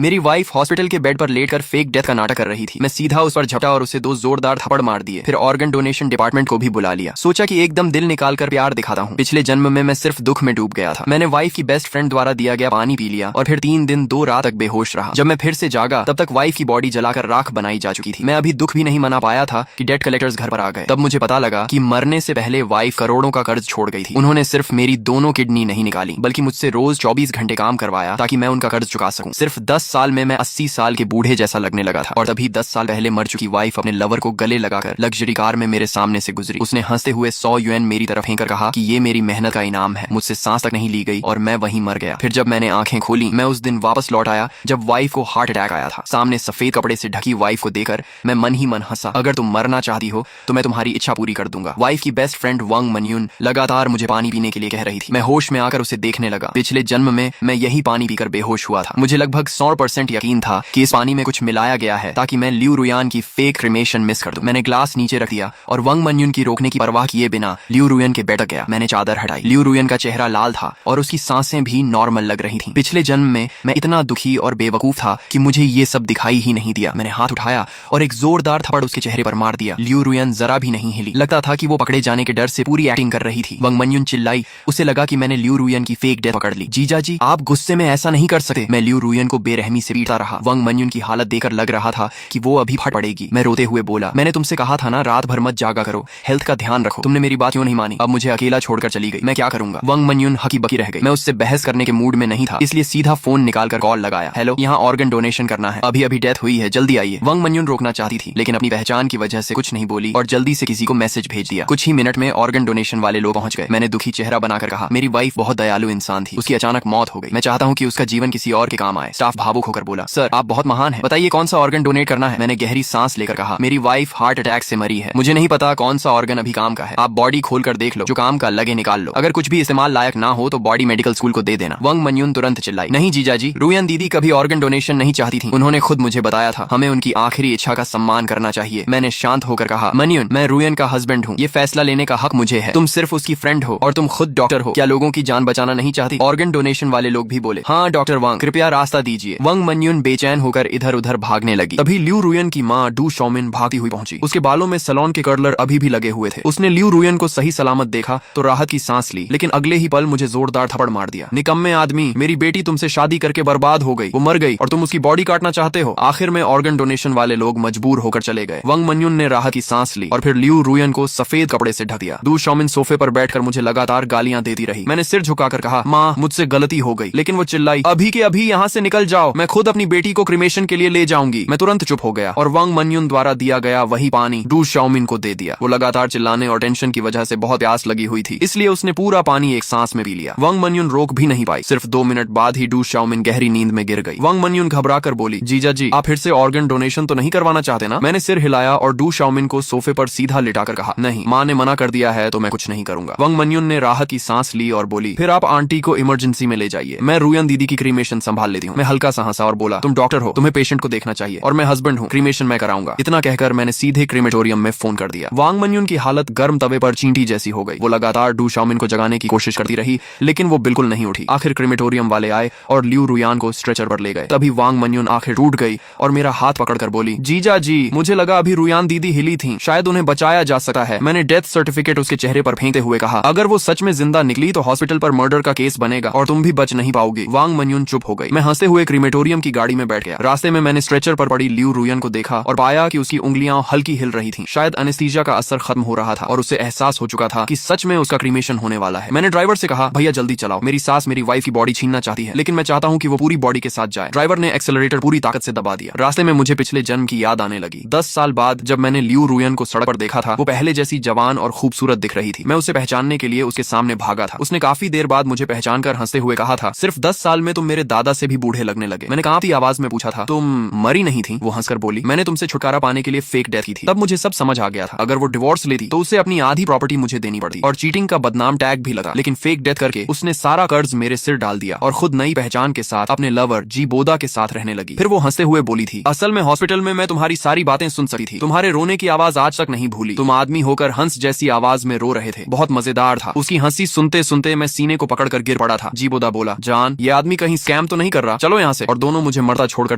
मेरी wife hospital के bed पर लेटकर फेक डेथ का नाटक कर रही थी। मैं सीधा उस पर झपटा और उसे 2 जोरदार थप्पड़ मार दिए। फिर ऑर्गन डोनेशन डिपार्टमेंट को भी बुला लिया। सोचा कि एकदम दिल निकाल कर प्यार दिखाता हूँ। पिछले जन्म में मैं सिर्फ दुख में डूब गया था। मैंने वाइफ की बेस्ट फ्रेंड द्वारा दिया गया पानी पी लिया और फिर 3 दिन 2 रात तक बेहोश रहा। जब मैं फिर से जागा तब तक वाइफ की बॉडी जलाकर राख बनाई जा चुकी थी। मैं अभी दुख भी नहीं मना पाया था कि डेट कलेक्टर्स घर पर आ गए। तब मुझे पता लगा कि मरने से पहले वाइफ करोड़ों का कर्ज छोड़ गई थी। उन्होंने सिर्फ मेरी दोनों किडनी नहीं निकाली बल्कि मुझसे रोज 24 घंटे काम करवाया ताकि मैं उनका कर्ज चुका सकूं। सिर्फ 10 साल में मैं 80 साल के बूढ़े जैसा लगने लगा था। और तभी 10 साल पहले मर चुकी वाइफ अपने लवर को गले लगाकर लग्जरी कार में मेरे सामने से गुजरी। उसने हंसते हुए 100 यूएन मेरी तरफ फेंकर कहा कि ये मेरी मेहनत का इनाम है। मुझसे सांस तक नहीं ली गई और मैं वहीं मर गया। फिर जब मैंने आंखें खोली मैं उस दिन वापस लौट आया जब वाइफ को हार्ट अटैक आया था। सामने सफेद कपड़े से ढकी वाइफ को देखकर मैं मन ही मन हंसा। अगर तुम मरना चाहती हो तो मैं तुम्हारी इच्छा पूरी कर दूंगा। वाइफ की बेस्ट फ्रेंड वांग मनयून लगातार मुझे पानी पीने के लिए कह रही थी। मैं होश में आकर उसे देखने लगा। पिछले जन्म में मैं यही पानी पीकर बेहोश हुआ था। मुझे लगभग 100% यकीन था कि इस पानी में कुछ मिलाया गया है ताकि मैं लियू रुयान की फेक क्रिमेशन मिस कर दूं। मैंने ग्लास नीचे रख दिया और वांग मनयून की रोकने की परवाह किए बिना लियू रुयान के बेड तक गया। मैंने चादर हटाई। लियू रुयान का चेहरा लाल था और उसकी सांसें भी नॉर्मल लग रही थीं। पिछले जन्म में मैं इतना दुखी और बेवकूफ था कि मुझे ये सब दिखाई ही नहीं दिया। मैंने हाथ उठाया और एक जोरदार थप्पड़ उसके चेहरे पर मार दिया। लियू रुयान जरा भी नहीं हिली। लगता था कि वो पकड़े जाने के डर से पूरी एक्टिंग कर रही थी। वांग मनयून चिल्लाई। उसे लगा कि मैंने लियू रुयान की फेक डेथ पकड़ ली। जीजा जी, आप गुस्से में ऐसा नहीं कर सकते। मैं लियू रुयान को बेरहमी से पीटता रहा। वांग मनयून की हालत देखकर लग रहा था कि वो अभी फट पड़ेगी। मैं रोते हुए बोला, मैंने तुमसे कहा था ना रात भर मत जागा करो, हेल्थ का ध्यान रखो। तुमने मेरी बात क्यों नहीं मानी? अब मुझे अकेला छोड़कर चली गई। मैं क्या करूंगा? वांग मनयून हकी बकी रह गई। मैं उससे बहस करने के मूड में नहीं था, इसलिए सीधा फोन निकालकर कॉल लगाया। हेलो, यहाँ ऑर्गन डोनेशन करना है। अभी अभी डेथ हुई है, जल्दी आइए। वांग मनयून रोकना चाहती थी लेकिन अपनी पहचान की वजह से कुछ नहीं बोली और जल्दी से किसी को मैसेज भेज दिया। कुछ ही मिनट में ऑर्गन डोनेशन वाले लोग पहुंच गए। मैंने दुखी चेहरा बनाकर कहा, मेरी वाइफ बहुत दयालु इंसान थी, उसकी अचानक मौत हो गई। मैं चाहता हूँ कि उसका जीवन किसी और के काम आए। स्टाफ भावुक होकर बोला, सर आप बहुत महान हैं, बताइए कौन सा ऑर्गन डोनेट करना है? मैंने गहरी सांस लेकर कहा, मेरी वाइफ हार्ट अटैक से मरी है। मुझे नहीं पता कौन सा ऑर्गन अभी काम का है। आप बॉडी खोल कर देख लो, जो काम का लगे निकाल लो। अगर कुछ भी इस्तेमाल लायक ना हो तो बॉडी मेडिकल स्कूल को दे देना। वांग मनयून तुरंत चिल्लाई, नहीं जीजा जी, रुयान दीदी कभी ऑर्गन डोनेशन नहीं चाहती थी। उन्होंने खुद मुझे बताया था, हमें उनकी आखिरी इच्छा का सम्मान करना चाहिए। मैंने शांत होकर कहा, मनयून, मैं रुयान का हस्बैंड हूँ, ये फैसला लेने का हक मुझे है। तुम सिर्फ उसकी फ्रेंड हो और तुम खुद डॉक्टर हो। क्या लोगों की जान बचाना नहीं चाहती? ऑर्गन डोनेशन वाले लोग भी बोले, हाँ डॉक्टर वांग, कृपया रास्ता दीजिए। वांग मनयून बेचैन होकर इधर उधर भागने लगी। तभी लियू रुयान की माँ डू शॉमिन भागती हुई पहुंची। उसके बालों में सलोन के कर्लर अभी भी लगे हुए थे। उसने लियू रुयान को सही सलामत देखा तो राहत की सांस ली, लेकिन अगले ही पल मुझे जोरदार थप्पड़ मार दिया। निकम्मे आदमी, मेरी बेटी तुमसे शादी करके बर्बाद हो गई, वो मर गई और तुम उसकी बॉडी काटना चाहते हो। आखिर में ऑर्गन डोनेशन वाले लोग मजबूर होकर चले गए। वांग मनयून ने राहत की सांस ली और फिर लियू रुयान को सफेद कपड़े से ढक दिया। डू शॉमिन सोफे पर बैठकर मुझे लगातार गालियां देती रही। मैंने सिर झुकाकर कहा, माँ मुझसे गलती हो गई, लेकिन वो चिल्लाई, अभी के अभी यहाँ से निकल जाओ, मैं खुद अपनी बेटी को क्रिमेशन के लिए ले जाऊंगी। मैं तुरंत चुप हो गया और वांग मनयून द्वारा दिया गया वही पानी डू शॉमिन को दे दिया। वो लगातार चिल्लाने और टेंशन की वजह से बहुत प्यास लगी हुई थी, इसलिए उसने पूरा पानी एक सांस में पी लिया। वांग मनयून रोक भी नहीं पाई। सिर्फ 2 मिनट बाद ही डू शॉमिन गहरी नींद में गिर गई। वांग मनयून घबराकर बोली, जीजा जी, आप फिर से ऑर्गन डोनेशन तो नहीं करवाना चाहते ना? मैंने सिर हिलाया और डू शॉमिन को सोफे पर सीधा लिटाकर कहा, नहीं, माँ ने मना कर दिया है तो मैं कुछ नहीं करूंगा। वांग मनयून ने राहत की सांस ली और बोली, फिर आप आंटी को इमरजेंसी में ले जाइए, मैं रुयान दीदी की क्रीमेशन संभाल लेती हूँ। मैं हल्का सा हंसा और बोला, तुम डॉक्टर हो, तुम्हें पेशेंट को देखना चाहिए और मैं हस्बैंड हूँ, क्रीमेशन मैं कराऊंगा। इतना कहकर मैंने सीधे क्रीमेटोरियम में फोन कर दिया। वांग मनयून की हालत गर्म तवे पर चींटी जैसी हो गई। वो लगातार डू शॉमिन को जगाने की कोशिश करती रही लेकिन वो बिल्कुल नहीं उठी। आखिर क्रीमेटोरियम वाले आए और लियू रुयान को स्ट्रेचर पर ले गए। तभी वांग मनयून आखिर टूट गई और मेरा हाथ पकड़कर बोली, जीजा जी, मुझे लगा अभी रुयान दीदी हिली थी, शायद उन्हें बचाया जा सकता है। मैंने डेथ सर्टिफिकेट उसके चेहरे पर फेंकते हुए कहा, अगर वो सच में जिंदा निकली तो हॉस्पिटल पर मर्डर का केस बनेगा और तुम भी बच नहीं पाओगी। वांग मनयून चुप हो गई। मैं हंसते हुए क्रीमेटोरियम की गाड़ी में बैठ गया। रास्ते में मैंने स्ट्रेचर पर पड़ी लियू रुयान को देखा और पाया कि उसकी उंगलियां हल्की हिल रही थी। शायद एनेस्थीसिया का असर खत्म हो रहा था और उसे एहसास हो चुका था कि सच में उसका क्रीमेशन होने वाला है। मैंने ड्राइवर से कहा, भैया जल्दी चलाओ, मेरी सास मेरी वाइफ की बॉडी छीनना चाहती है, लेकिन मैं चाहता हूँ कि वो पूरी बॉडी के साथ जाए। ड्राइवर ने एक्सेलरेटर पूरी ताकत से दबा दिया। रास्ते में मुझे पिछले जन्म की याद आने लगी। 10 साल बाद जब मैंने लियू रुयान को सड़क पर देखा था, वो पहले जैसी जवान और खूबसूरत दिख रही थी। मैं उसे पहचानने के लिए उसके सामने भागा था। उसने काफी देर बाद मुझे पहचान कर हंसते हुए कहा था, सिर्फ 10 साल में तुम मेरे दादा से भी बूढ़े लगने लगे। मैंने कांपती आवाज में पूछा था, तुम मरी नहीं थी? वो हंसकर बोली, मैंने तुमसे छुटकारा पाने के लिए फेक डेथ की थी। तब मुझे सब समझ आ गया था। अगर वो डिवोर्स लेती तो उसे अपनी आधी प्रॉपर्टी मुझे देनी पड़ती और चीटिंग का बदनाम टैग भी लगा, लेकिन फेक डेथ करके उसने सारा कर्ज मेरे सिर डाल दिया और खुद नई पहचान के साथ अपने लवर जी बोदा के साथ रहने लगी। फिर वो हंसते हुए बोली थी, असल में हॉस्पिटल में मैं तुम्हारी सारी बातें सुन सकती थी, तुम्हारे रोने की आवाज आज तक नहीं भूली। तुम आदमी होकर हंस जैसी आवाज में रो रहे थे, बहुत मजेदार था। उसकी हंसी सुनते सुनते मैं सीने को पकड़कर गिर पड़ा था। जी बोदा बोला, जान, ये आदमी कहीं स्कैम तो नहीं कर रहा? चलो यहाँ से। और दोनों मुझे मरता छोड़कर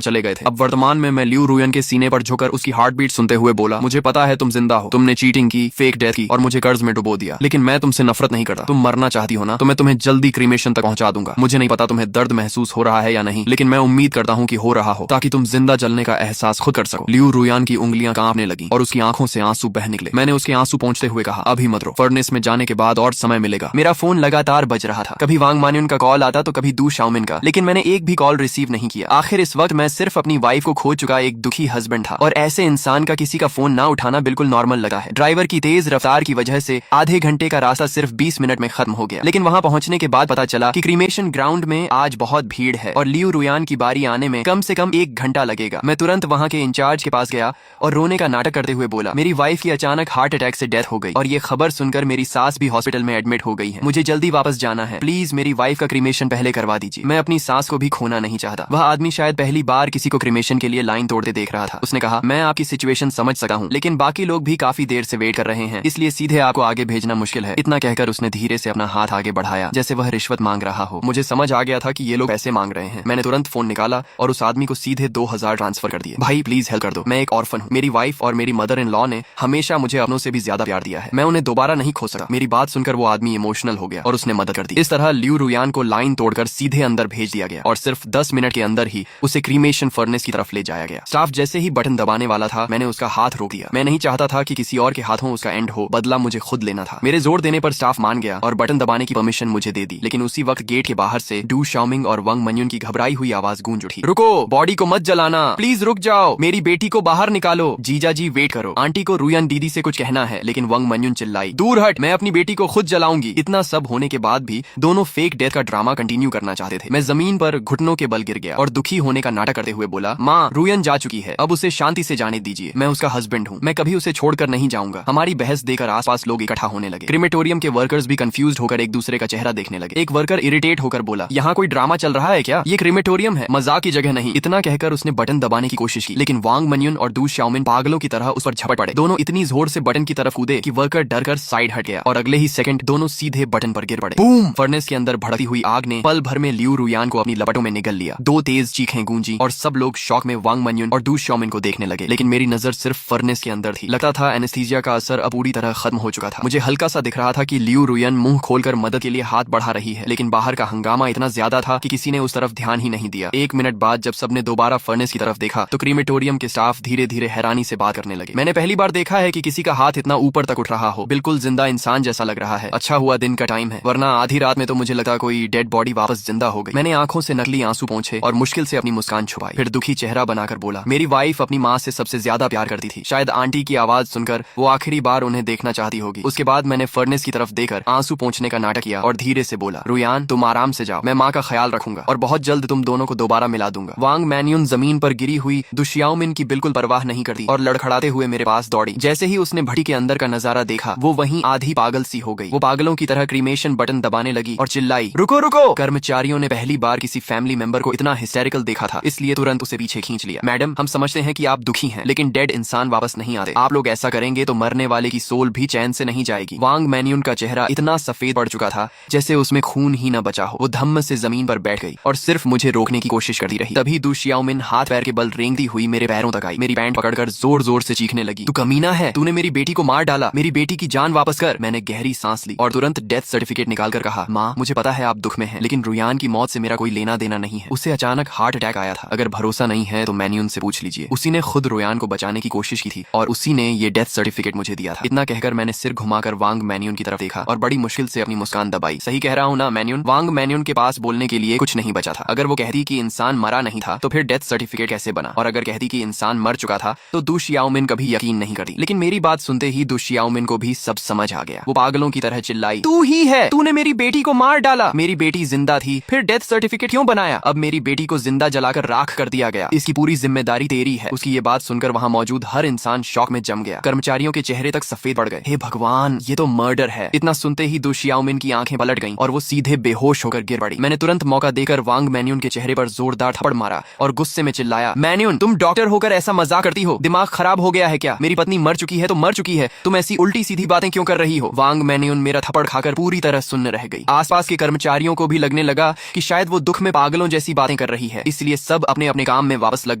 चले गए थे। अब वर्तमान में मैं लियू रुयन के सीने पर झुककर उसकी हार्ट बीट सुनते हुए बोला, मुझे पता है तुम जिंदा हो, तुमने चीटिंग की, फेक डेथ की और मुझे कर्ज में डुबो दिया, लेकिन मैं तुमसे नफरत नहीं करता। तुम मरना चाहती हो ना, तो मैं तुम्हें जल्दी क्रीमेशन तक पहुंचा दूंगा। मुझे नहीं पता तुम्हें दर्द महसूस हो रहा है या नहीं, लेकिन मैं उम्मीद करता हूँ कि हो रहा हो, ताकि तुम जिंदा जलने का एहसास खुद कर सको। लियू रुयान की उंगलियां कांपने लगी और उसकी आंखों से आंसू बह निकले। मैंने उसके आंसू पहुंचते हुए कहा, अभी मत रो, फर्नेस में जाने के बाद और समय मिलेगा। मेरा फोन लगातार बज रहा था, कभी वांग मान्युन का कॉल आता तो कभी दू शाओमिन का, लेकिन मैंने एक भी कॉल रिसीव नहीं किया। आखिर इस वक्त मैं सिर्फ अपनी वाइफ को खो चुका एक दुखी हस्बैंड था, और ऐसे इंसान का किसी का फोन ना उठाना बिल्कुल नॉर्मल लगा है। ड्राइवर की तेज रफ्तार की वजह से आधे घंटे का रास्ता सिर्फ 20 मिनट में खत्म हो गया, लेकिन वहां पहुंचने के बाद पता चला कि क्रीमेशन ग्राउंड में आज बहुत भीड़ है और लियू रुयान की बारी आने में कम से कम 1 घंटा लगेगा। मैं तुरंत वहां के इंचार्ज के पास गया और रोने का नाटक करते हुए बोला, मेरी वाइफ की अचानक हार्ट अटैक से डेथ हो गई और ये खबर सुनकर मेरी सास भी हॉस्पिटल में एडमिट हो गई है। मुझे जल्दी वापस जाना है, प्लीज मेरी वाइफ का क्रीमेशन पहले करवा दीजिए। मैं अपनी सास को भी खोना नहीं चाहता। वह आदमी शायद पहली बार किसी को क्रीमेशन के लिए लाइन तोड़ते देख रहा था। उसने कहा, मैं आपकी सिचुएशन समझ सका हूँ, लेकिन बाकी लोग भी काफी देर से वेट कर रहे हैं, इसलिए सीधे आपको आगे भेजना मुश्किल है। इतना कहकर उसने धीरे से अपना हाथ आगे बढ़ाया जैसे वह रिश्वत मांग रहा हो। मुझे समझ आ गया था कि ये लोग पैसे मांग रहे हैं। मैंने तुरंत फोन निकाला और उस आदमी को सीधे 2000 ट्रांसफर कर दिए। भाई प्लीज हेल्प कर दो, मैं एक ऑर्फन हूँ। मेरी वाइफ और मेरी मदर इन लॉ ने हमेशा मुझे अपनों से भी ज्यादा प्यार दिया है, मैं उन्हें दोबारा नहीं खो सका। मेरी बात सुनकर वो आदमी इमोशनल हो गया और उसने मदद कर दी। इस तरह लियू रुयान को लाइन तोड़कर सीधे अंदर भेज दिया गया और सिर्फ 10 मिनट के अंदर ही उसे क्रीमेशन फर्नेस की तरफ ले जाया गया। स्टाफ जैसे ही बटन दबाने वाला था, मैंने उसका हाथ रोक दिया। मैं नहीं चाहता था कि किसी और के हाथों उसका एंड हो, बदला मुझे खुद लेना था। मेरे जोर देने पर स्टाफ मान गया और बटन दबाने की परमिशन मुझे दे दी, लेकिन उसी वक्त गेट के बाहर से डू शाओमिंग और वांग मान्युन की घबराई हुई आवाज गूंज उठी, रुको, बॉडी को मत जलाना, प्लीज रुक जाओ, मेरी बेटी को बाहर निकालो। जीजा जी वेट करो, आंटी को रुयान दीदी से कुछ कहना है। लेकिन वांग मान्युन चिल्लाई, दूर हट, मैं अपनी बेटी को खुद जलाऊंगी। इतना सब होने के बाद भी दोनों फेक डेथ का ड्रामा कंटिन्यू करना चाहते थे। मैं जमीन पर घुटनों के बल गिर गया और दुखी होने का नाटक करते हुए बोला, माँ रुयान जा चुकी है, अब उसे शांति से जाने दीजिए। मैं उसका हस्बैंड हूँ, मैं कभी उसे छोड़कर नहीं जाऊंगा। हमारी बहस देकर आसपास लोग इकट्ठा होने लगे। क्रीमेटोरियम के वर्कर्स भी कंफ्यूज होकर एक दूसरे का चेहरा देखने लगे। एक वर्कर इरिटेट होकर बोला, यहाँ कोई ड्रामा चल रहा है क्या? ये क्रीमेटोरियम है, मजाक की जगह नहीं। इतना कहकर उसने बटन दबाने की कोशिश की, लेकिन वांग मान्युन और डू शाओमिन पागलों की तरह उस पर झपट पड़े। दोनों इतनी जोर से बटन की तरफ कूदे कि वर्कर डरकर साइड हट गया और अगले ही सेकंड दोनों सीधे बटन पर गिर पड़े। बूम! फर्नेस के अंदर भड़कती हुई आग ने पल भर में लियू रुयान को अपनी लपटों में निगल लिया। 2 तेज चीखें गूंजी और सब लोग शॉक में वांग मान्युन और डू शाओमिन को देखने लगे, लेकिन मेरी नजर सिर्फ फर्नेस के अंदर थी। लगता था एनेस्थीसिया का असर अब पूरी तरह खत्म हो चुका था। मुझे हल्का सा दिख रहा था कि लियू रुयान मुंह खोलकर मदद के लिए हाथ बढ़ा रही है, लेकिन बाहर का हंगामा इतना ज्यादा था कि किसी ने उस तरफ ध्यान ही नहीं दिया। 1 मिनट बाद जब सबने दोबारा फर्नेस की तरफ देखा तो क्रीमेटोरियम के स्टाफ धीरे धीरे हैरानी से बात करने लगे। मैंने पहली बार देखा है कि किसी का हाथ इतना ऊपर तक उठ रहा हो, बिल्कुल जिंदा इंसान जैसा लग रहा है। अच्छा हुआ दिन का टाइम है, वरना आधी रात में तो मुझे लगा कोई डेड बॉडी वापस जिंदा हो गई। मैंने आंखों से नकली आंसू पोंछे और मुश्किल से अपनी मुस्कान छुपाई, फिर दुखी चेहरा बनाकर बोला, मेरी वाइफ अपनी माँ से सबसे ज्यादा प्यार करती थी। शायद आंटी की आवाज सुनकर वो आखिरी बार उन्हें देखना चाहती होगी। उसके बाद मैंने फर्नेस की तरफ देखकर आंसू पोंछने का नाटक किया और धीरे से बोला, रुयान तुम आराम से जाओ, मैं माँ का ख्याल रखूंगा और बहुत जल्द तुम दोनों को दोबारा मिला दूंगा। वांग मान्युन जमीन पर गिरी हुई डू शाओमिन की बिल्कुल परवाह नहीं करती और लड़खड़ाते हुए मेरे पास दौड़ी। जैसे ही उसने भट्टी के अंदर का नजारा देखा, वो वहीं आधी पागल सी हो गई। वो पागलों की तरह क्रीमेशन बटन दबाने लगी और चिल्लाई, रुको रुको! कर्मचारियों ने पहली बार किसी फैमिली मेंबर को इतना हिस्टेरिकल देखा था, इसलिए तुरंत उसे पीछे खींच लिया। मैडम, हम समझते हैं कि आप दुखी हैं, लेकिन डेड इंसान वापस नहीं आते। आप लोग ऐसा करेंगे तो मरने वाले की सोल भी चैन से नहीं जाएगी। वांग मान्युन का चेहरा इतना सफेद पड़ चुका था जैसे उसमें खून ही न बचा हो। वो धम्म से जमीन पर बैठ गई और सिर्फ मुझे रोकने की कोशिश करती रही। तभी डू शाओमिन हाथ पैर के बल रेंगती हुई मेरे पैरों तक आई, मेरी पैंट पकड़कर जोर जोर से चीखने लगी, तू कमीना है, तूने मेरी बेटी को मार डाला, मेरी बेटी की जान वापस कर। मैंने गहरी सांस ली और तुरंत डेथ सर्टिफिकेट निकालकर कहा, माँ मुझे पता है आप दुख में हैं, लेकिन रुयान की मौत से मेरा कोई लेना देना नहीं है। उसे अचानक हार्ट अटैक आया था। अगर भरोसा नहीं है तो मान्युन से पूछ लीजिए। उसी ने खुद रुयान को बचाने की कोशिश की थी और उसी ने ये डेथ सर्टिफिकेट मुझे दिया था। इतना कहकर मैंने सिर घुमाकर वांग मान्युन की तरफ देखा और बड़ी मुश्किल से अपनी मुस्कान दबाई। सही कह रहा हूँ ना मान्युन? वांग मान्युन के पास बोलने के लिए कुछ नहीं बचा था। अगर वो कहती कि इंसान मरा नहीं था तो फिर डेथ सर्टिफिकेट कैसे बना, और अगर कहती कि इंसान मर चुका था तो डू शाओमिन कभी यकीन नहीं करती। लेकिन मेरी बात सुनते ही डू शाओमिन को भी सब समझ आ गया। वो पागलों की तरह चिल्लाई, तू ही है, तूने मेरी बेटी को मार डाला, मेरी बेटी जिंदा थी, फिर डेथ सर्टिफिकेट क्यों बनाया? अब मेरी बेटी को जिंदा जलाकर राख कर दिया गया, इसकी पूरी जिम्मेदारी तेरी है। उसकी ये बात सुनकर वहाँ मौजूद हर इंसान शॉक में जम गया। कर्मचारियों के चेहरे तक सफेद पड़ गए। हे भगवान, ये तो मर्डर है। इतना सुनते ही डू शाओमिन की आंखें पलट गईं और वो सीधे बेहोश होकर गिर पड़ी। मैंने तुरंत मौका देकर वांग मान्युन के चेहरे पर जोरदार थप्पड़ मारा और गुस्से में चिल्लाया, मान्युन तुम डॉक्टर होकर ऐसा मजाक करती हो? दिमाग खराब हो गया है क्या? मेरी पत्नी मर चुकी है तो मर चुकी है, तुम ऐसी उल्टी सीधी बातें क्यों कर रही हो? वांग मान्युन मेरा थप्पड़ खाकर पूरी तरह सुन्न रह गई। आसपास के कर्मचारियों को भी लगने लगा कि शायद वो दुख में पागलों जैसी बातें बातें कर रही है, इसलिए सब अपने अपने काम में वापस लग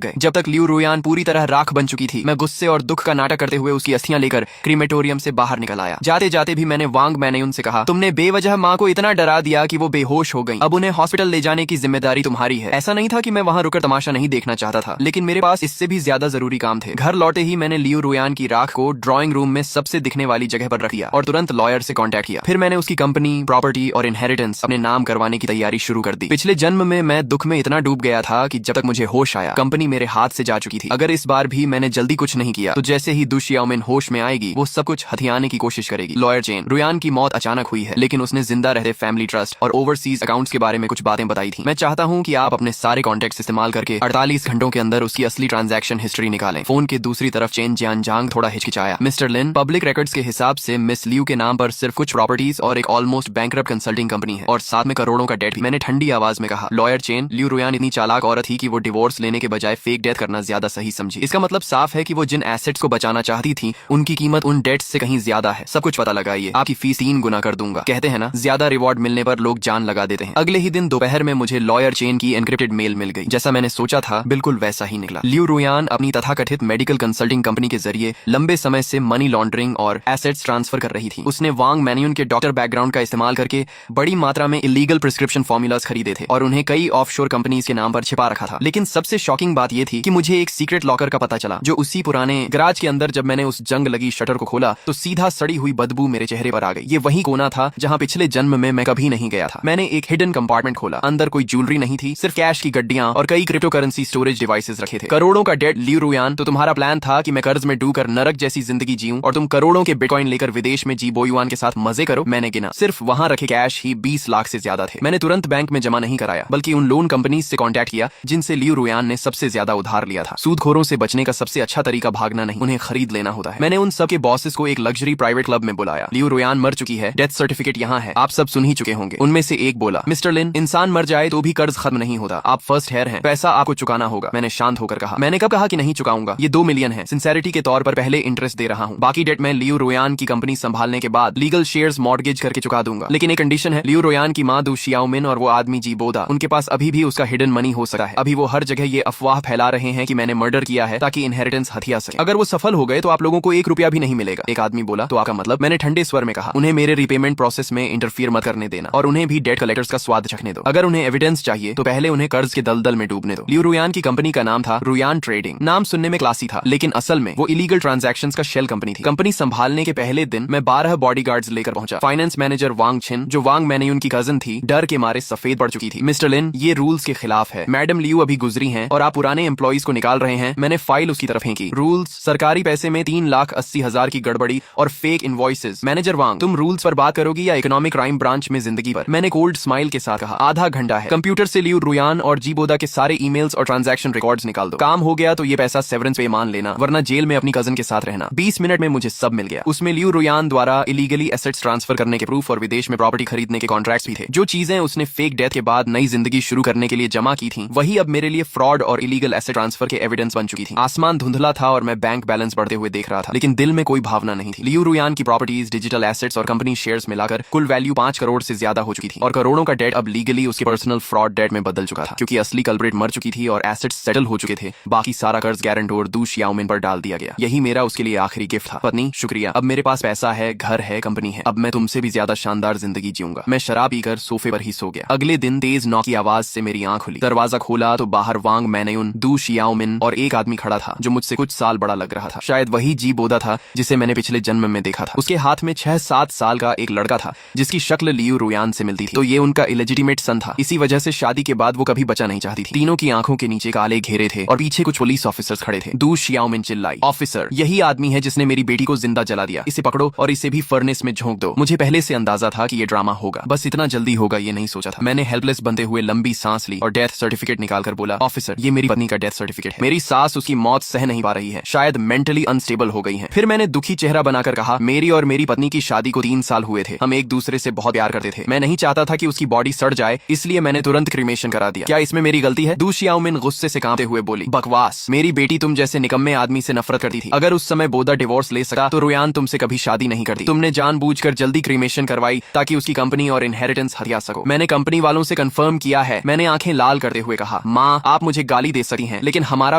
गए। जब तक लियू रुयान पूरी तरह राख बन चुकी थी, मैं गुस्से और दुख का नाटक करते हुए उसकी अस्थियां लेकर क्रीमेटोरियम से बाहर निकल आया। जाते जाते भी मैंने वांग मैनयून से कहा, तुमने बेवजह माँ को इतना डरा दिया कि वो बेहोश हो गई। अब उन्हें हॉस्पिटल ले जाने की जिम्मेदारी तुम्हारी है। ऐसा नहीं था कि मैं वहाँ रुकर तमाशा नहीं देखना चाहता था, लेकिन मेरे पास इससे भी ज्यादा जरूरी काम थे। घर लौटे ही मैंने लियू रुयान की राख को ड्राइंग रूम में सबसे दिखने वाली जगह पर रख दिया और तुरंत लॉयर से कांटेक्ट किया। फिर मैंने उसकी कंपनी, प्रॉपर्टी और इनहेरिटेंस अपने नाम करवाने की तैयारी शुरू कर दी। पिछले जन्म में मैं दुख में इतना डूब गया था कि जब तक मुझे होश आया, कंपनी मेरे हाथ से जा चुकी थी। अगर इस बार भी मैंने जल्दी कुछ नहीं किया तो जैसे ही दु शियाओमिन होश में आएगी, वो सब कुछ हथियाने की कोशिश करेगी। लॉयर चेन, रुयान की मौत अचानक हुई है, लेकिन उसने जिंदा रहते फैमिली ट्रस्ट और ओवरसीज अकाउंट्स के बारे में कुछ बातें बताई थी। मैं चाहता हूँ कि आप अपने सारे कॉन्टेक्ट्स इस्तेमाल करके 48 घंटों के अंदर उसकी असली ट्रांजैक्शन हिस्ट्री निकालें। फोन के दूसरी तरफ चेन जियानजांग थोड़ा हिचकिचाया। मिस्टर लिन, पब्लिक रिकॉर्ड्स के हिसाब से मिस लियू के नाम पर सिर्फ कुछ प्रॉपर्टीज और एक ऑलमोस्ट बैंकरप्ट कंसल्टिंग कंपनी है और साथ में करोड़ों का डेट भी। मैंने ठंडी आवाज में कहा, लॉयर चेन, लियू रुयान इतनी चालाक औरत थी कि वो डिवोर्स लेने के बजाय फेक डेथ करना ज्यादा सही समझी। इसका मतलब साफ है कि वो जिन एसेट्स को बचाना चाहती थी, उनकी कीमत उन डेट्स से कहीं ज्यादा है। सब कुछ पता लगाइए, आपकी फीस 3 गुना कर दूंगा। कहते हैं ना, ज्यादा रिवॉर्ड मिलने पर लोग जान लगा देते हैं। अगले ही दिन दोपहर में मुझे लॉयर चेन की एनक्रिप्टेड मेल मिल गई। जैसा मैंने सोचा था, बिल्कुल वैसा ही निकला। लियू रुयान अपनी तथाकथित मेडिकल कंसल्टिंग कंपनी के जरिए लंबे समय से मनी लॉन्ड्रिंग और एसेट्स ट्रांसफर कर रही थी। उसने वांग मैनयून के डॉक्टर बैकग्राउंड का इस्तेमाल करके बड़ी मात्रा में इलीगल प्रिस्क्रिप्शन फॉर्मूलाज खरीदे थे और उन्हें कई ऑफशोर कंपनीज के नाम पर छिपा रखा था। लेकिन सबसे शॉकिंग बात यह थी कि मुझे एक सीक्रेट लॉकर का पता चला, जो उसी पुराने गराज के अंदर जब मैंने उस जंग लगी शटर को खोला तो सीधा सड़ी हुई बदबू मेरे चेहरे पर आ गई। ये वही कोना था जहाँ पिछले जन्म में मैं कभी नहीं गया था। मैंने एक हिडन कंपार्टमेंट खोला। अंदर कोई ज्वेलरी नहीं थी, सिर्फ कैश की गड्डियां और कई क्रिप्टो करेंसी स्टोरेज डिवाइसेस रखे थे। करोड़ों का डेट। लियू रुयान, तो तुम्हारा प्लान था कि मैं कर्ज में डूबकर नरक जैसी जिंदगी जीऊं और तुम करोड़ों के बिटकॉइन लेकर विदेश में जी बोयुआन के साथ मजे करो। मैंने गिना, सिर्फ वहां रखे कैश ही 20 लाख से ज्यादा थे। मैंने तुरंत बैंक में जमा नहीं कराया, बल्कि उन लोन कंपनीज से कांटेक्ट किया जिनसे लियू रुयान ने सबसे ज्यादा उधार लिया था। सूदखोरों से बचने का सबसे अच्छा तरीका भागना नहीं, उन्हें खरीद लेना होता है। मैंने उन सब के बॉसेस को एक लग्जरी प्राइवेट क्लब में बुलाया। लियू रुयान मर चुकी है, डेथ सर्टिफिकेट यहाँ है, आप सब सुन ही चुके होंगे। उनमें से एक बोला, मिस्टर लिन, इंसान मर जाए तो भी कर्ज खत्म नहीं होता। आप फर्स्ट हेयर हैं, पैसा आपको चुकाना होगा। मैंने शांत होकर कहा, मैंने कब कहा कि नहीं चुकाऊंगा? ये 2 मिलियन है, सिंसेरिटी के तौर पर पहले इंटरेस्ट दे रहा हूँ। बाकी डेट मैं लियू रुयान की कंपनी संभालने के बाद लीगल शेयर्स मॉर्गेज करके चुका दूंगा। लेकिन एक कंडीशन है, लियू रुयान की माँ दु शियाओमिन और वो आदमी जी बोदा, उनके पास अभी भी उसका हिडन मनी हो सकता है। अभी वो हर जगह ये अफवाह फैला रहे हैं कि मैंने मर्डर किया है ताकि इनहेरिटेंस हथिया सके। अगर वो सफल हो गए तो आप लोगों को 1 रुपया भी नहीं मिलेगा। एक आदमी बोला, तो आपका मतलब? मैंने ठंडे स्वर में कहा, उन्हें मेरे रिपेमेंट प्रोसेस में इंटरफियर मत करने देना और उन्हें भी डेट कलेक्टर्स का स्वाद चखने दो। अगर उन्हें एविडेंस चाहिए तो पहले उन्हें कर्ज के दलदल में डूबने दो। लियू रुयान की कंपनी का नाम था रुयान ट्रेडिंग। नाम सुनने में क्लासी था, लेकिन असल में वो इलीगल ट्रांजैक्शंस का शेल कंपनी थी। कंपनी संभालने के पहले दिन मैं 12 बॉडीगार्ड्स लेकर पहुंचा। फाइनेंस मैनेजर वांग छिन, जो वांग मैनयून की कजन थी, डर के मारे सफेद पड़ चुकी थी। मिस्टर लिन, ये रूल्स के खिलाफ है। मैडम लियू अभी गुजरी हैं और आप पुराने एम्प्लॉइज को निकाल रहे हैं। मैंने फाइल उसकी तरफ फेंकी। रूल्स, सरकारी पैसे में 3,80,000 की गड़बड़ी और फेक इनवॉइसेस। मैनेजर वांग, तुम रूल्स पर बात करोगी या इकोनॉमिक क्राइम ब्रांच में जिंदगी पर? मैंने कोल्ड स्माइल के साथ कहा, आधा घंटा है, कंप्यूटर से लियू रुयान और जी बोदा के सारे ईमेल्स और ट्रांजैक्शन रिकॉर्ड्स निकाल दो। काम हो गया तो ये पैसा सेवरेंस पे मान लेना, वरना जेल में अपनी कजन के साथ रहना। 20 मिनट में मुझे सब मिल गया। उसमें लियू रुयान द्वारा इलीगली एसेट्स ट्रांसफर करने के प्रूफ और विदेश में प्रॉपर्टी खरीदने के कॉन्ट्रैक्ट्स भी थे। जो चीजें उसने फेक डेथ के बाद नई जिंदगी शुरू करने के लिए जमा की थी, वही अब मेरे लिए फ्रॉड और इलीगल एसेट ट्रांसफर के एविडेंस बन चुकी थी। आसमान धुंधला था और मैं बैंक बैलेंस बढ़ते हुए देख रहा था, लेकिन दिल में कोई भावना नहीं थी। लियू रुयान की प्रॉपर्टीज, डिजिटल एसेट्स और कंपनी शेयर्स मिलाकर कुल वैल्यू 5 करोड़ से ज्यादा हो चुकी थी और करोड़ों का डेट अब लीगली उसके पर्सनल फ्रॉड डेट में बदल चुका था। क्योंकि असली कल्प्रिट मर चुकी थी और एसेट्स सेटल हो चुके थे, बाकी सारा कर्ज गारंटोर दु शियाओमिन पर डाल दिया गया। यही मेरा उसके लिए आखिरी गिफ्ट था। पत्नी, शुक्रिया, अब मेरे पास पैसा है, घर है, कंपनी है, अब मैं तुमसे भी ज्यादा शानदार जिंदगी जीऊंगा। मैं शराब पीकर सोफे पर ही सो गया। अगले दिन तेज नॉक की आवाज से मेरी आंख खुली। दरवाजा खोला तो बाहर वांग मैनयून, दु शियाओमिन और एक आदमी खड़ा था जो मुझसे कुछ साल बड़ा लग रहा था। शायद वही जी बोदा था जिसे मैंने पिछले जन्म में देखा था। उसके हाथ में 6-7 साल का एक लड़का था जिसकी शक्ल लियू रुयान से मिलती थी। तो ये उनका इलेजिटिमेट सन था। इसी वजह से शादी के बाद वो कभी बचा नहीं चाहती थी। तीनों की आंखों के नीचे काले घेरे थे और पीछे कुछ पुलिस ऑफिसर्स खड़े थे। दु शियाओमिन चिल्लाई, ऑफिसर, यही आदमी है जिसने मेरी बेटी को जिंदा जला दिया। इसे पकड़ो और इसे भी फर्नेस में झोंक दो। मुझे पहले से अंदाजा था कि ये ड्रामा होगा, बस इतना जल्दी होगा ये नहीं सोचा था। मैंने हेल्पलेस बनते हुए लंबी सांस ली और डेथ सर्टिफिकेट निकालकर बोला, ऑफिसर, ये मेरी पत्नी का डेथ सर्टिफिकेट है। मेरी सास उसकी मौत सह नहीं पा रही है, शायद मेंटली अनस्टेबल हो गई है। फिर मैंने दुखी चेहरा बनाकर कहा, मेरी और मेरी पत्नी की शादी को 3 साल हुए थे। हम एक दूसरे से बहुत प्यार करते थे। मैं नहीं चाहता था कि उसकी बॉडी सड़ जाए, इसलिए मैंने तुरंत क्रीमेशन करा दिया। क्या इसमें मेरी गलती है? दु शियाओमिन गुस्से से कांपते हुए बोली, बकवास, मेरी बेटी तुम जैसे निकम्मे आदमी से नफरत करती थी। अगर उस समय बोदा डिवोर्स ले सका तो रुयान तुमसे कभी शादी नहीं करती। तुमने जानबूझकर जल्दी क्रीमेशन करवाई ताकि उसकी कंपनी और इनहेरिटेंस हथिया सको। मैंने कंपनी वालों से कंफर्म किया है, मैंने आंखें आंखें लाल करते हुए कहा, माँ आप मुझे गाली दे सकती हैं, लेकिन हमारा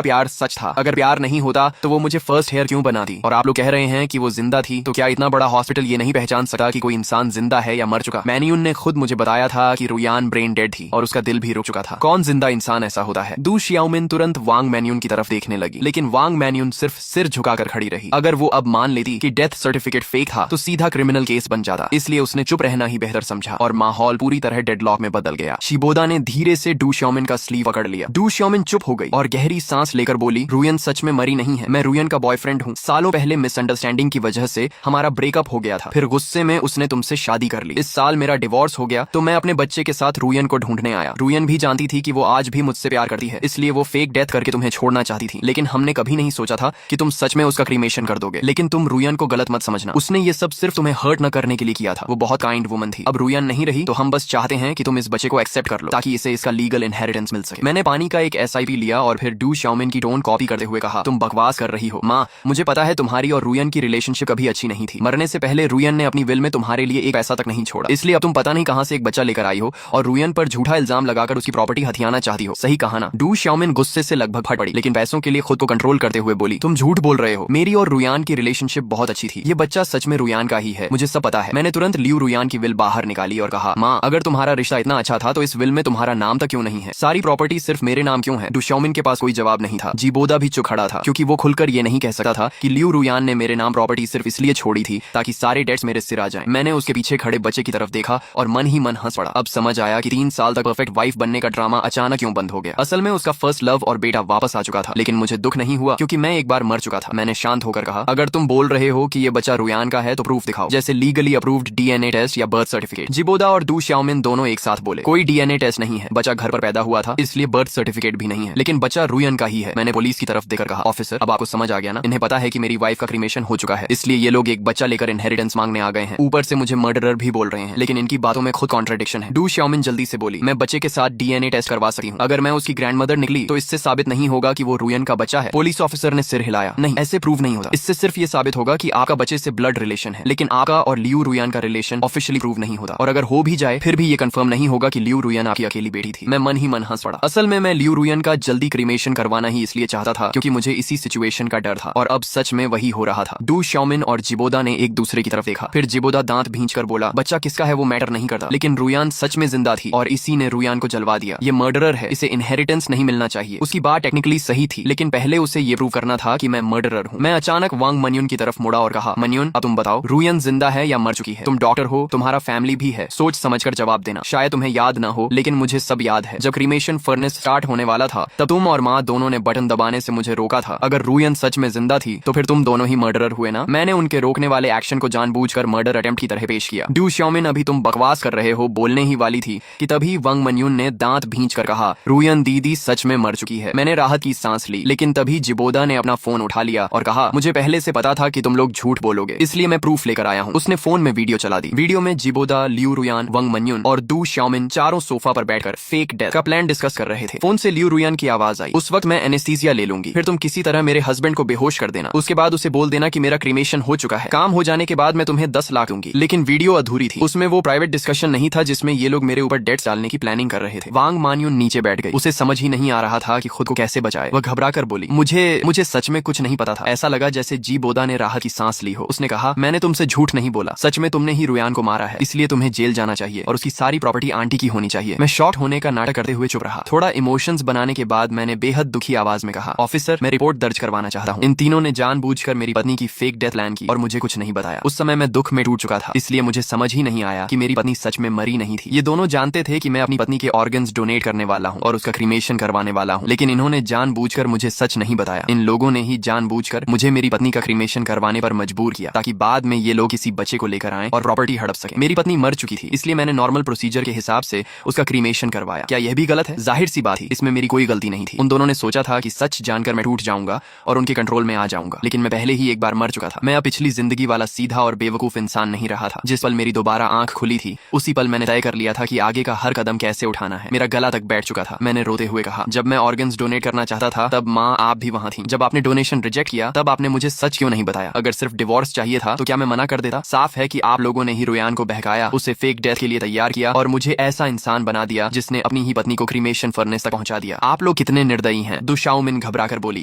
प्यार सच था। अगर प्यार नहीं होता तो वो मुझे फर्स्ट हेयर क्यों बना दी? और आप लोग कह रहे हैं कि वो जिंदा थी, तो क्या इतना बड़ा हॉस्पिटल ये नहीं पहचान सकता कि कोई इंसान जिंदा है या मर चुका? मैन्यून ने खुद मुझे बताया था कि रुयान ब्रेन डेड थी और उसका दिल भी रुक चुका था। कौन जिंदा इंसान ऐसा होता है? दू शियाओमिन तुरंत वांग मैन्यून की तरफ देखने लगी, लेकिन वांग मैन्यून सिर्फ सिर झुकाकर खड़ी रही। अगर वो अब मान लेती कि डेथ सर्टिफिकेट फेक था तो सीधा क्रिमिनल केस बन जाता, इसलिए उसने चुप रहना ही बेहतर समझा और माहौल पूरी तरह डेडलॉक में बदल गया। शिबोदा ने धीरे से डू शियाओमिन का स्लीव पकड़ लिया। डू शियाओमिन चुप हो गई और गहरी सांस लेकर बोली, रुयन सच में मरी नहीं है, मैं रुयन का बॉयफ्रेंड हूँ। सालों पहले मिसअंडरस्टैंडिंग की वजह से हमारा ब्रेकअप हो गया था, फिर गुस्से में उसने तुमसे शादी कर ली। इस साल मेरा डिवोर्स हो गया तो मैं अपने बच्चे के साथ रुयन को ढूंढने आया। रुयन भी जानती थी कि वो आज भी मुझसे प्यार करती है, इसलिए वो फेक डेथ करके तुम्हें छोड़ना चाहती थी, लेकिन हमने कभी नहीं सोचा था कि तुम सच में उसका क्रीमेशन कर दोगे। लेकिन तुम रुयन को गलत मत समझना, उसने ये सब सिर्फ तुम्हें हर्ट न करने के लिए किया था। वो बहुत काइंड वुमन थी। अब रुयन नहीं रही तो हम बस चाहते हैं कि तुम इस बच्चे को एक्सेप्ट कर लो ताकि इसे इसका लीगल इनहेरिटेंस मिल सके। मैंने पानी का एक SIP लिया और फिर डू शियाओमिन की टोन कॉपी करते हुए कहा, तुम बकवास कर रही हो माँ। मुझे पता है तुम्हारी और रुयन की रिलेशनशिप कभी अच्छी नहीं थी। मरने से पहले रुयन ने अपनी विल में तुम्हारे लिए एक पैसा तक नहीं छोड़ा, इसलिए अब तुम पता नहीं कहां से एक बच्चा लेकर आई हो और रुयन पर झूठा इल्जाम लगाकर उसकी प्रॉपर्टी हथियाना चाहती हो। सही कहा ना? डू शियाओमिन गुस्से से लगभग फट पड़ी, लेकिन पैसों के लिए खुद को कंट्रोल करते हुए बोली, तुम झूठ बोल रहे हो। मेरी और रुयान की रिलेशनशिप बहुत अच्छी थी। ये बच्चा सच में रुयान का ही है, मुझे सब पता है। मैंने तुरंत लियू रुयान की विल बाहर निकाली और कहा, माँ अगर तुम्हारा रिश्ता इतना अच्छा था तो इस विल में तुम्हारा नाम तक क्यों नहीं है? सारी प्रॉपर्टी सिर्फ मेरे नाम क्यों है? डू शियाओमिन के पास कोई जवाब नहीं था। जिबोदा भी चुप खड़ा था क्योंकि वो खुलकर ये नहीं कह सकता था कि लियू रुयान ने मेरे नाम प्रॉपर्टी सिर्फ इसलिए छोड़ी थी ताकि सारे डेट्स मेरे सिर आ जाएं। मैंने उसके पीछे खड़े बच्चे की तरफ देखा और मन ही मन हंस पड़ा। अब समझ आया कि 3 साल तक परफेक्ट वाइफ बनने का ड्रामा अचानक क्यों बंद हो गया। असल में उसका फर्स्ट लव और बेटा वापस आ चुका था, लेकिन मुझे दुख नहीं हुआ क्योंकि मैं एक बार मर चुका था। मैंने शांत होकर कहा, अगर तुम बोल रहे हो कि ये बच्चा रुयान का है तो प्रूफ दिखाओ, जैसे लीगली अप्रूव्ड DNA टेस्ट या बर्थ सर्टिफिकेट। जिबोदा और डू शियाओमिन दोनों एक साथ बोले, कोई DNA टेस्ट नहीं है, बच्चा घर पर पैदा हुआ था इसलिए बर्थ सर्टिफिकेट भी नहीं है, लेकिन बच्चा रुयन का ही है। मैंने पुलिस की तरफ देखकर कहा, ऑफिसर अब आपको समझ आ गया ना? इन्हें पता है कि मेरी वाइफ का क्रीमेशन हो चुका है, इसलिए ये लोग एक बच्चा लेकर इनहेरिटेंस मांगने आ गए हैं। ऊपर से मुझे मर्डरर भी बोल रहे हैं, लेकिन इनकी बातों में खुद कॉन्ट्रडिक्शन है। डू शियाओमिन जल्दी से बोली, मैं बच्चे के साथ DNA टेस्ट करवा सकती हूँ। अगर मैं उसकी ग्रैंडमदर निकली तो इससे साबित नहीं होगा कि वो रुयन का बच्चा है। पुलिस ऑफिसर ने सिर हिलाया, नहीं ऐसे प्रूव नहीं होता। इससे सिर्फ ये साबित होगा कि आपका बच्चे से ब्लड रिलेशन है, लेकिन आपका और लियू रुयान का रिलेशन ऑफिशियली प्रूव नहीं होता। और अगर हो भी जाए फिर भी ये कंफर्म नहीं होगा कि लियू रुयान आपकी अकेली बेटी थी। मैं मन ही मन हंस पड़ा। असल में मैं लियू रुयान का जल्दी क्रीमेशन करवाना ही इसलिए चाहता था क्योंकि मुझे इसी सिचुएशन का डर था, और अब सच में वही हो रहा था। डू शियाओमिन और जिबोदा ने एक दूसरे की तरफ देखा, फिर जिबोदा दांत भींचकर बोला, बच्चा किसका है वो मैटर नहीं करता, लेकिन रुयान सच में जिंदा थी और इसी ने रुयान को जलवा दिया। ये मर्डरर है, इसे इनहेरिटेंस नहीं मिलना चाहिए। उसकी बात टेक्निकली सही थी, लेकिन पहले उसे ये प्रूव करना था कि मैं मर्डरर हूँ। मैं अचानक वांग मन्युन की तरफ मुड़ा और कहा, मन्युन अब तुम बताओ, रुयन जिंदा है या मर चुकी है? तुम डॉक्टर हो, तुम्हारा फैमिली भी है, सोच समझकर जवाब देना। शायद तुम्हें याद ना हो, लेकिन मुझे सब याद है। जब क्रीमेशन फर्नेस स्टार्ट होने वाला था तब तुम और माँ दोनों ने बटन दबाने से मुझे रोका था। अगर रुयन सच में जिंदा थी तो फिर तुम दोनों ही मर्डरर हुए ना? मैंने उनके रोकने वाले एक्शन को जानबूझकर मर्डर अटेम्प्ट की तरह पेश किया। डू शियाओमिन अभी तुम बकवास कर रहे हो बोलने ही वाली थी कि तभी वांग मन्युन ने दांत भींचकर कहा, रुयन दीदी सच में मर चुकी है। मैंने राहत की सांस ली, लेकिन तभी जिबोदा ने अपना फोन उठा लिया और कहा, मुझे पहले से पता था कि तुम लोग झूठ बोलोगे, इसलिए मैं प्रूफ लेकर आया हूँ। उसने फोन में वीडियो चला दी। वीडियो में जिबोदा, लियू रुयान, वांग मन्युन और डू शियाओमिन चारों सोफा पर बैठकर फेक डेथ का प्लान डिस्कस कर रहे थे। फोन से लियू रुयान की आवाज आई, उस वक्त मैं एनेस्थीसिया ले लूंगी, फिर तुम किसी तरह मेरे हस्बैंड को बेहोश कर देना, उसके बाद उसे बोल देना कि मेरा क्रीमेशन हो चुका है, काम हो जाने के बाद मैं तुम्हें 10 लाख दूंगी। लेकिन वीडियो अधूरी थी, उसमें वो प्राइवेट डिस्कशन नहीं था जिसमें ये लोग मेरे ऊपर डेट्स डालने की प्लानिंग कर रहे थे। वांग मन्युन नीचे बैठ गई, उसे समझ ही नहीं आ रहा था कि खुद को कैसे बचाए। वह घबरा कर बोली, मुझे सच में कुछ नहीं पता था। ऐसा लगा जैसे जिबोदा ने राहत की सांस ली हो। उसने कहा, मैंने तुमसे झूठ नहीं बोला, सच में तुमने ही रुयान को मारा है, इसलिए तुम्हें जेल जाना चाहिए और उसकी सारी प्रॉपर्टी आंटी की होनी चाहिए। मैं शॉक होने का नाटक करते हुए चुप रहा। थोड़ा इमोशंस बनाने के बाद मैंने बेहद दुखी आवाज में कहा, ऑफिसर मैं रिपोर्ट दर्ज करवाना चाहता हूँ। इन तीनों ने जानबूझकर मेरी पत्नी की फेक डेथ प्लान की और मुझे कुछ नहीं बताया। उस समय मैं दुख में टूट चुका था, इसलिए मुझे समझ ही नहीं आया कि मेरी पत्नी सच में मरी नहीं थी। ये दोनों जानते थे कि मैं अपनी पत्नी के ऑर्गन्स डोनेट करने वाला हूँ और उसका क्रीमेशन करवाने वाला हूँ, लेकिन इन्होंने जानबूझकर मुझे सच नहीं बताया। इन लोगों ने ही जानबूझकर मुझे मेरी पत्नी का क्रीमेशन करवाने पर मजबूर किया ताकि बाद में ये लोग किसी बच्चे को लेकर आएं और प्रॉपर्टी हड़प सके। मेरी पत्नी मर चुकी थी, इसलिए मैंने नॉर्मल प्रोसीजर के हिसाब से उसका क्रीमेशन करवाया। क्या यह भी गलत है? जाहिर सी बात थी, इसमें मेरी कोई गलती नहीं थी। उन दोनों ने सोचा था कि सच जानकर मैं टूट जाऊंगा और उनके कंट्रोल में आ जाऊंगा, लेकिन मैं पहले ही एक बार मर चुका था। मैं अब पिछली जिंदगी वाला सीधा और बेवकूफ इंसान नहीं रहा था। जिस पल मेरी दोबारा आंख खुली थी उसी पल मैंने तय कर लिया था कि आगे का हर कदम कैसे उठाना है। मेरा गला तक बैठ चुका था। मैंने रोते हुए कहा, जब मैं ऑर्गन्स डोनेट करना चाहता था तब माँ आप भी वहाँ थी। जब आपने डोनेशन रिजेक्ट किया तब आपने मुझे सच क्यों नहीं बताया? अगर सिर्फ डिवोर्स चाहिए था तो क्या मैं मना कर देता? साफ है कि आप लोगों ने ही रुयान को बहकाया, उसे फेक डेथ के लिए तैयार किया और मुझे ऐसा इंसान बना दिया जिसने अपनी अपनी ही पत्नी को क्रीमेशन फर्नेस तक पहुंचा दिया। आप लोग कितने निर्दयी हैं, दुशाओमिन घबराकर बोली,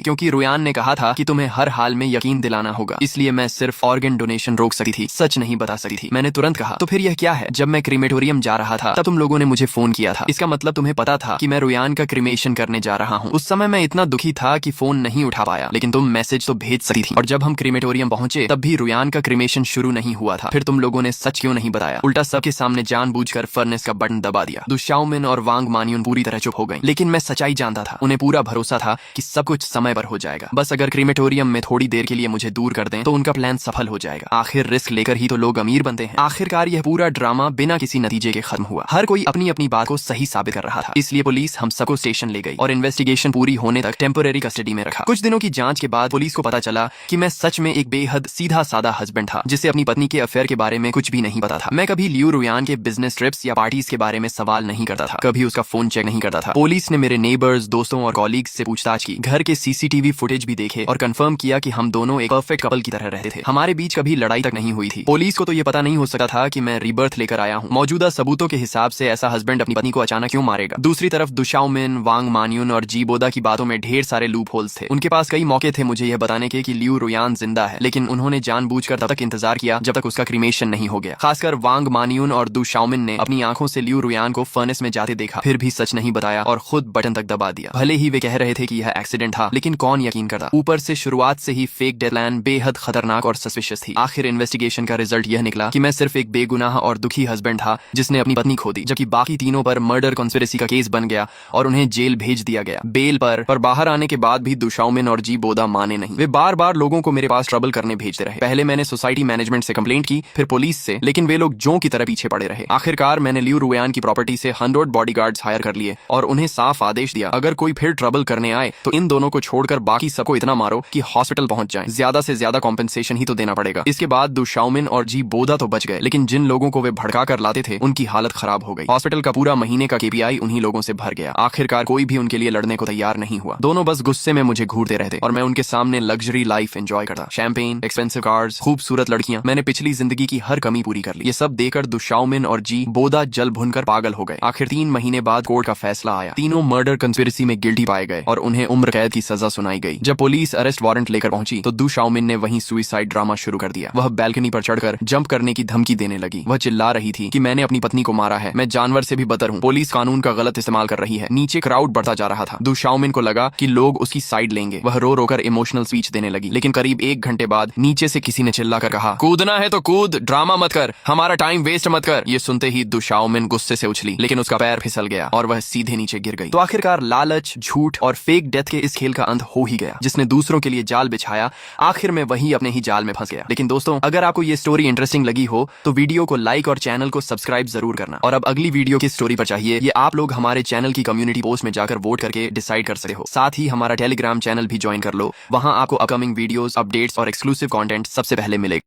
क्योंकि रुयान ने कहा था कि तुम्हें हर हाल में यकीन दिलाना होगा, इसलिए मैं सिर्फ ऑर्गन डोनेशन रोक सकती थी, सच नहीं बता सकती थी। मैंने तुरंत कहा, तो फिर यह क्या है? जब मैं क्रीमेटोरियम जा रहा था तब तुम लोगों ने मुझे फोन किया था, इसका मतलब तुम्हें पता था कि मैं रुयान का क्रीमेशन करने जा रहा हूँ। उस समय मैं इतना दुखी था कि फोन नहीं उठा पाया, लेकिन तुम मैसेज तो भेज सकती थी। और जब हम क्रीमेटोरियम पहुंचे तब भी रुयान का क्रीमेशन शुरू नहीं हुआ था। फिर तुम लोगों ने सच क्यों नहीं बताया? उल्टा सबके सामने जानबूझकर फर्नेस का बटन दबा दिया। दुशाओमिन और वांग मानियुन पूरी तरह चुप हो गई, लेकिन मैं सच्चाई जानता था। उन्हें पूरा भरोसा था कि सब कुछ समय पर हो जाएगा। बस अगर क्रीमेटोरियम में थोड़ी देर के लिए मुझे दूर कर दें तो उनका प्लान सफल हो जाएगा। आखिर रिस्क लेकर ही तो लोग अमीर बनते हैं। आखिरकार यह पूरा ड्रामा बिना किसी नतीजे के खत्म हुआ। हर कोई अपनी अपनी बात को सही साबित कर रहा था, इसलिए पुलिस हम सबको स्टेशन ले गई और इन्वेस्टिगेशन पूरी होने तक टेम्पोरेरी कस्टडी में रखा। कुछ दिनों की जांच के बाद पुलिस को पता चला कि मैं सच में एक बेहद सीधा साधा हस्बैंड था, जिसे अपनी पत्नी के अफेयर के बारे में कुछ भी नहीं पता था। मैं कभी लियू रुयान के बिजनेस ट्रिप्स या पार्टीज के बारे में सवाल नहीं करता था, कभी उसका फोन चेक नहीं करता था। पुलिस ने मेरे नेबर्स, दोस्तों और कॉलीग्स से पूछताछ की, घर के सीसीटीवी फुटेज भी देखे और कंफर्म किया कि हम दोनों एक परफेक्ट कपल की तरह रहते थे। हमारे बीच कभी लड़ाई तक नहीं हुई थी। पुलिस को तो ये पता नहीं हो सकता था कि मैं रीबर्थ लेकर आया हूँ। मौजूदा सबूतों के हिसाब से ऐसा हस्बैंड अपनी पत्नी को अचानक क्यों मारेगा? दूसरी तरफ दुशाओमिन, वांग मानियुन और जी बोदा की बातों में ढेर सारे लूप होल्स थे। उनके पास कई मौके थे मुझे यह बताने के कि लियू रुयान जिंदा है, लेकिन उन्होंने जानबूझकर तब तक इंतजार किया जब तक उसका क्रीमेशन नहीं हो गया। खासकर वांग मानियुन और दुशाओमिन ने अपनी आंखों से लियू रुयान को फर्नेस में जाते देखा, फिर भी सच नहीं बताया और खुद बटन तक दबा दिया। भले ही वे कह रहे थे कि यह एक्सीडेंट था, लेकिन कौन यकीन करता? ऊपर से शुरुआत से ही फेक डेथ प्लान बेहद खतरनाक और सस्पिशियस थी। आखिर इन्वेस्टिगेशन का रिजल्ट यह निकला कि मैं सिर्फ एक बेगुनाह और दुखी हस्बैंड था जिसने अपनी पत्नी खो दी, जबकि बाकी तीनों पर मर्डर कॉन्स्पिरेसी का केस बन गया और उन्हें जेल भेज दिया गया बेल पर बाहर आने के बाद भी दुशाओमिन और जी बोदा माने नहीं। वे बार बार लोगों को मेरे पास ट्रबल करने भेजते रहे। पहले मैंने सोसाइटी मैनेजमेंट से कंप्लेंट की, फिर पुलिस से, लेकिन वे लोग जों की तरह पीछे पड़े रहे। आखिरकार मैंने लियू रुयान की प्रॉपर्टी से 100 बॉडीगार्ड्स हायर कर लिए और उन्हें साफ आदेश दिया, अगर कोई फिर ट्रबल करने आए तो इन दोनों को छोड़कर बाकी सबको इतना मारो कि हॉस्पिटल पहुंच जाएं। ज्यादा से ज्यादा कॉम्पेंसेशन ही तो देना पड़ेगा। इसके बाद दुशाओमिन और जी बोदा तो बच गए, लेकिन जिन लोगों को वे भड़का कर लाते थे उनकी हालत खराब हो गई। हॉस्पिटल का पूरा महीने का केपीआई उन्हीं लोगों से भर गया। आखिरकार कोई भी उनके लिए लड़ने को तैयार नहीं हुआ। दोनों बस गुस्से में मुझे घूरते रहते और मैं उनके सामने लग्जरी लाइफ एंजॉय करता। शैंपेन, एक्सपेंसिव कार्स, खूबसूरत लड़कियां। मैंने पिछली जिंदगी की हर कमी पूरी कर ली। ये सब देखकर दुशाओमिन और जी बोदा जल भुनकर पागल हो गए। आखिर 3 महीने बाद कोर्ट का फैसला आया। तीनों मर्डर कंस्पिरेसी में गिल्टी पाए गए और उन्हें उम्र कैद की सजा सुनाई गई। जब पुलिस अरेस्ट वारंट लेकर पहुंची तो दुशाओमिन ने वहीं सुसाइड ड्रामा शुरू कर दिया। वह बैल्कनी पर चढ़कर जंप करने की धमकी देने लगी। वह चिल्ला रही थी कि मैंने अपनी पत्नी को मारा है, मैं जानवर से भी बदतर हूँ, पुलिस कानून का गलत इस्तेमाल कर रही है। नीचे क्राउड बढ़ता जा रहा था। दुशाओमिन को लगा कि लोग उसकी साइड लेंगे। वह रो रोकर इमोशनल स्पीच देने लगी, लेकिन करीब 1 घंटे बाद नीचे से किसी ने चिल्लाकर कहा, कूदना है तो कूद, ड्रामा मत कर, हमारा टाइम वेस्ट मत कर। ये सुनते ही दुशाओमिन गुस्से से उछली, लेकिन उसका पैर फिसल गया और वह सीधे नीचे गिर गई। तो आखिरकार लालच, झूठ और फेक डेथ के इस खेल का अंत हो ही गया। जिसने दूसरों के लिए जाल बिछाया, आखिर में वही अपने ही जाल में फंस गया। लेकिन दोस्तों, अगर आपको ये स्टोरी इंटरेस्टिंग लगी हो तो वीडियो को लाइक और चैनल को सब्सक्राइब जरूर करना। और अब अगली वीडियो किस स्टोरी पर चाहिए ये आप लोग हमारे चैनल की कम्युनिटी पोस्ट में जाकर वोट करके डिसाइड कर सकते हो। साथ ही हमारा टेलीग्राम चैनल भी ज्वाइन कर लो, वहां आपको अपकमिंग वीडियोस, अपडेट्स और एक्सक्लूसिव कंटेंट सबसे पहले मिलेगा।